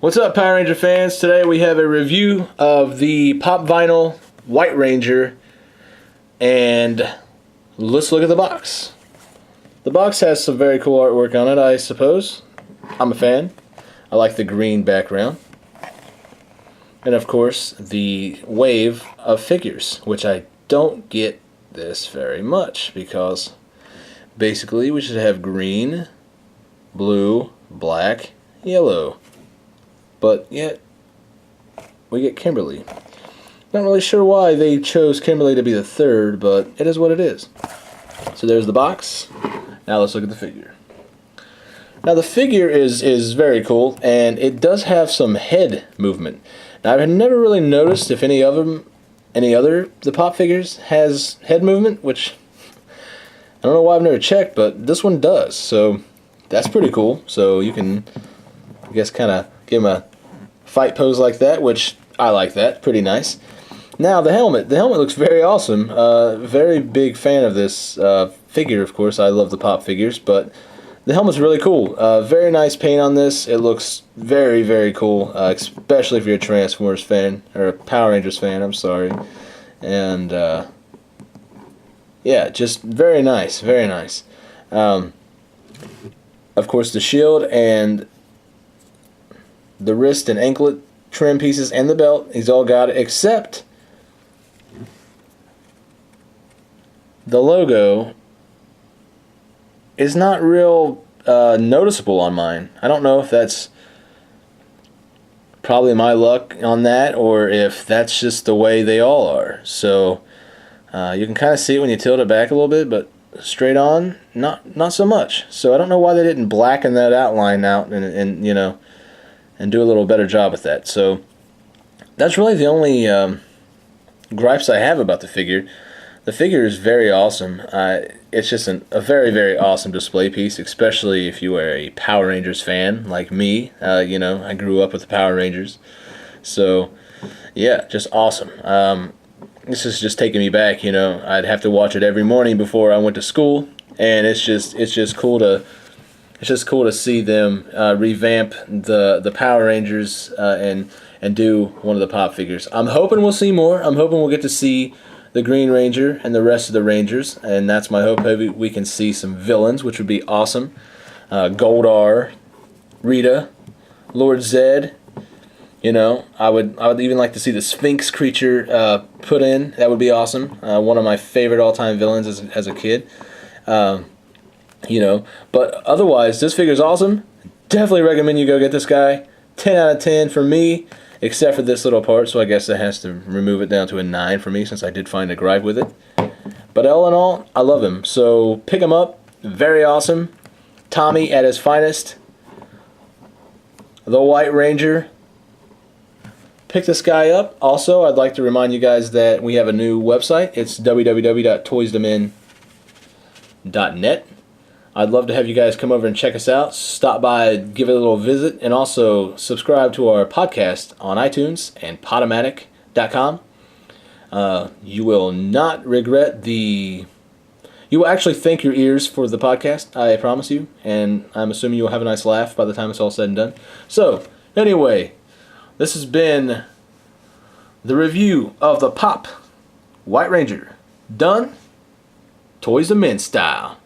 What's up, Power Ranger fans? Today we have a review of the Pop Vinyl White Ranger, and let's look at the box. The box has some very cool artwork on it, I suppose. I'm a fan. I like the green background. And of course, the wave of figures, which I don't get this very much, because basically we should have green, blue, black, yellow. But yet, we get Kimberly. Not really sure why they chose Kimberly to be the third, but it is what it is. So there's the box. Now let's look at the figure. Now the figure is very cool, and it does have some head movement. Now I've never really noticed if any other the pop figures has head movement, which I don't know why I've never checked, but this one does. So that's pretty cool. So you can, I guess, kind of give him a fight pose like that, which I like that. Pretty nice. Now the helmet. The helmet looks very awesome. Very big fan of this figure, of course. I love the pop figures, but the helmet's really cool. Very nice paint on this. It looks very, very cool, especially if you're a Transformers fan, or a Power Rangers fan, I'm sorry. And yeah, just very nice, very nice. Of course, the shield and the wrist and anklet trim pieces and the belt, he's all got it, except the logo is not real noticeable on mine. I don't know if that's probably my luck on that, or if that's just the way they all are. So you can kind of see it when you tilt it back a little bit, but straight on, not so much. So I don't know why they didn't blacken that outline out and you know, and do a little better job with that. So that's really the only gripes I have about the figure. The figure is very awesome. It's just a very, very awesome display piece, especially if you are a Power Rangers fan like me. You know, I grew up with the Power Rangers. So yeah, just awesome. This is just taking me back. You know, I'd have to watch it every morning before I went to school, and it's just cool to see them revamp the Power Rangers and do one of the pop figures. I'm hoping we'll see more. I'm hoping we'll get to see the Green Ranger and the rest of the Rangers, and that's my hope. Maybe we can see some villains, which would be awesome. Goldar, Rita, Lord Zed. You know, I would even like to see the Sphinx creature put in. That would be awesome. One of my favorite all-time villains as a kid. You know, but otherwise, this figure's awesome. Definitely recommend you go get this guy. 10 out of 10 for me, except for this little part, so I guess that has to remove it down to a 9 for me, since I did find a gripe with it. But all in all, I love him. So pick him up. Very awesome. Tommy at his finest. The White Ranger. Pick this guy up. Also, I'd like to remind you guys that we have a new website. It's www.toysdemen.net. I'd love to have you guys come over and check us out. Stop by, give it a little visit, and also subscribe to our podcast on iTunes and Podomatic.com. You will not regret you will actually thank your ears for the podcast, I promise you, and I'm assuming you'll have a nice laugh by the time it's all said and done. So, anyway, this has been the review of the Pop White Ranger, done Toys of Men style.